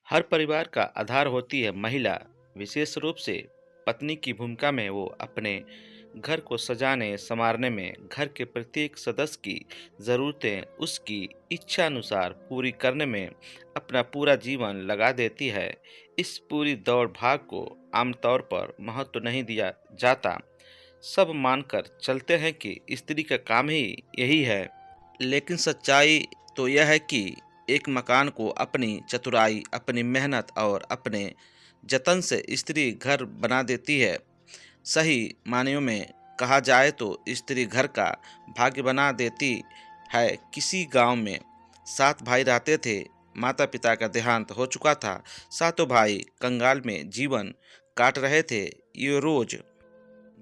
हर परिवार का आधार होती है महिला। विशेष रूप से पत्नी की भूमिका में वो अपने घर को सजाने संवारने में, घर के प्रत्येक सदस्य की ज़रूरतें उसकी इच्छा अनुसार पूरी करने में अपना पूरा जीवन लगा देती है। इस पूरी दौड़ भाग को आमतौर पर महत्व नहीं दिया जाता। सब मानकर चलते हैं कि स्त्री का काम ही यही है। लेकिन सच्चाई तो यह है कि एक मकान को अपनी चतुराई, अपनी मेहनत और अपने जतन से स्त्री घर बना देती है। सही मायनों में कहा जाए तो स्त्री घर का भाग्य बना देती है। किसी गांव में 7 भाई रहते थे। माता पिता का देहांत हो चुका था। सातों भाई कंगाल में जीवन काट रहे थे। ये रोज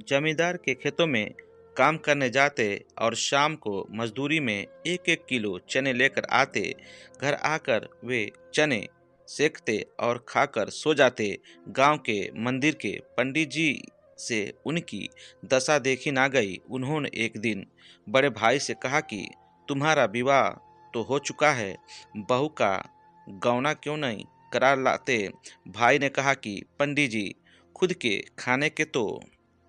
जमींदार के खेतों में काम करने जाते और शाम को मजदूरी में एक एक किलो चने लेकर आते। घर आकर वे चने सेकते और खाकर सो जाते। गांव के मंदिर के पंडित जी से उनकी दशा देखी ना गई। उन्होंने एक दिन बड़े भाई से कहा कि तुम्हारा विवाह तो हो चुका है, बहू का गौना क्यों नहीं करा लाते। भाई ने कहा कि पंडित जी, खुद के खाने के तो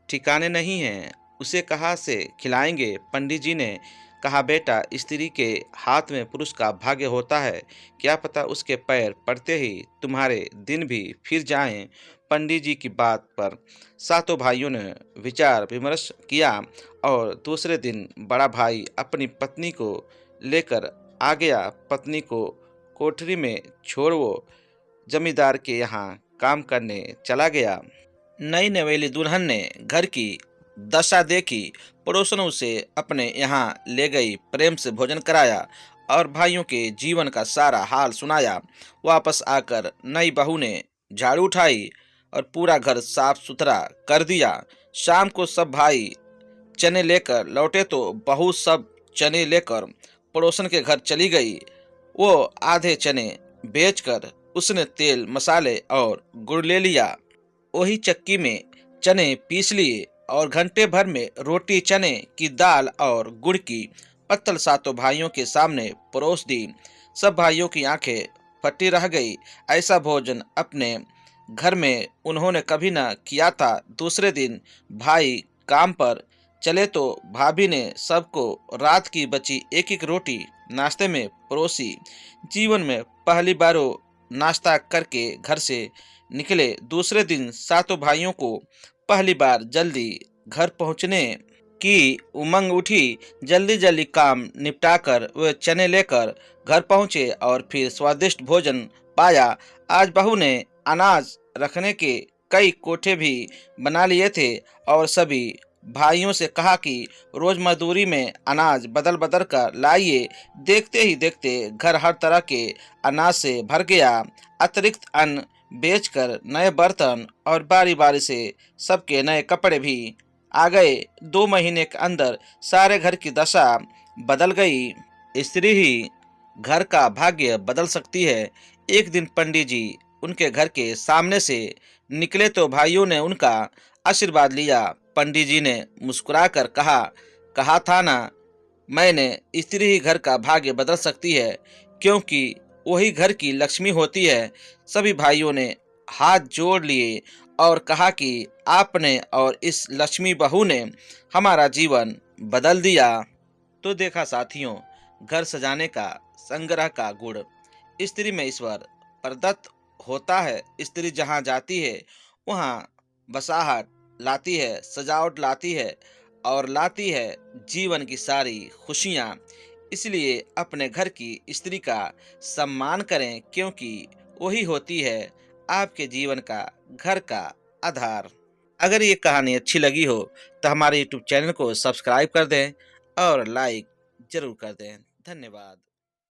ठिकाने नहीं हैं, उसे कहाँ से खिलाएंगे। पंडित जी ने कहा, बेटा, स्त्री के हाथ में पुरुष का भाग्य होता है, क्या पता उसके पैर पड़ते ही तुम्हारे दिन भी फिर जाएं। पंडित जी की बात पर सातों भाइयों ने विचार विमर्श किया और दूसरे दिन बड़ा भाई अपनी पत्नी को लेकर आ गया। पत्नी को कोठरी में छोड़ वो जमींदार के यहाँ काम करने चला गया। नई नवेली दुल्हन ने घर की दशा देखी। पड़ोसनों उसे अपने यहाँ ले गई, प्रेम से भोजन कराया और भाइयों के जीवन का सारा हाल सुनाया। वापस आकर नई बहू ने झाड़ू उठाई और पूरा घर साफ सुथरा कर दिया। शाम को सब भाई चने लेकर लौटे तो बहू सब चने लेकर पड़ोसन के घर चली गई। वो आधे चने बेचकर उसने तेल, मसाले और गुड़ ले लिया। वही चक्की में चने पीस लिए और घंटे भर में रोटी, चने की दाल और गुड़ की पत्तल सातों भाइयों के सामने परोस दी। सब भाइयों की आंखें फटी रह गई। ऐसा भोजन अपने घर में उन्होंने कभी न किया था। दूसरे दिन भाई काम पर चले तो भाभी ने सबको रात की बची एक एक रोटी नाश्ते में परोसी। जीवन में पहली बार वो नाश्ता करके घर से निकले। दूसरे दिन सातों भाइयों को पहली बार जल्दी घर पहुंचने की उमंग उठी। जल्दी जल्दी काम निपटाकर वे चने लेकर घर पहुंचे और फिर स्वादिष्ट भोजन पाया। आज बहू ने अनाज रखने के कई कोठे भी बना लिए थे और सभी भाइयों से कहा कि रोज मजदूरी में अनाज बदल बदल कर लाइए। देखते ही देखते घर हर तरह के अनाज से भर गया। अतिरिक्त अन्न बेचकर नए बर्तन और बारी बारी से सबके नए कपड़े भी आ गए। 2 महीने के अंदर सारे घर की दशा बदल गई। स्त्री ही घर का भाग्य बदल सकती है। एक दिन पंडित जी उनके घर के सामने से निकले तो भाइयों ने उनका आशीर्वाद लिया। पंडित जी ने मुस्कुराकर कहा, कहा था ना, मैंने स्त्री ही घर का भाग्य बदल सकती है, क्योंकि वही घर की लक्ष्मी होती है। सभी भाइयों ने हाथ जोड़ लिए और कहा कि आपने और इस लक्ष्मी बहू ने हमारा जीवन बदल दिया। तो देखा साथियों, घर सजाने का, संग्रह का गुण स्त्री में ईश्वर प्रदत्त होता है। स्त्री जहाँ जाती है वहाँ बसाहट लाती है, सजावट लाती है और लाती है जीवन की सारी खुशियाँ। इसलिए अपने घर की स्त्री का सम्मान करें, क्योंकि वही होती है आपके जीवन का, घर का आधार। अगर ये कहानी अच्छी लगी हो तो हमारे YouTube चैनल को सब्सक्राइब कर दें और लाइक जरूर कर दें। धन्यवाद।